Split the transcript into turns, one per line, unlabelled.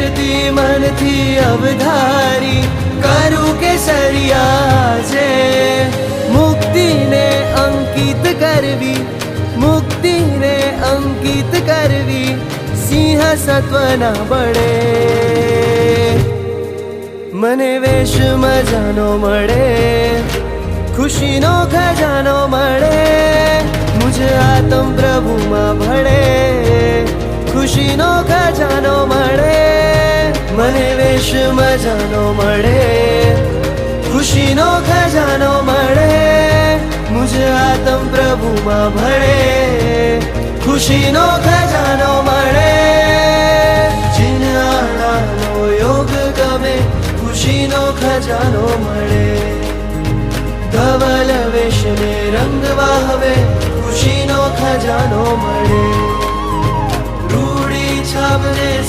દિલથી મનથી અવધારી કરું કેસરિયા છે મુક્તિને અંકિત કરવી, મુક્તિને અંકિત કરવી સિંહ સત્વના બળે. મને વેશ મજાનો મળે, ખુશીનો ખજાનો મળે, મુझे આત્મ પ્રભુમાં ભળે, ખુશીનો ખજાનો મળે. મને વેશ મજાનો મળે, ખુશીનો ખજાનો મળે, મુझे આત્મ પ્રભુમાં ભળે, ખુશીનો ખજાનો મળે. જીન આળાનો યોગ ગમે, ખુશીનો ખજાનો મળે. ધવલ વેશને રંગવા હવે, ખુશીનો ખજાનો મળે. રૂડી છાપને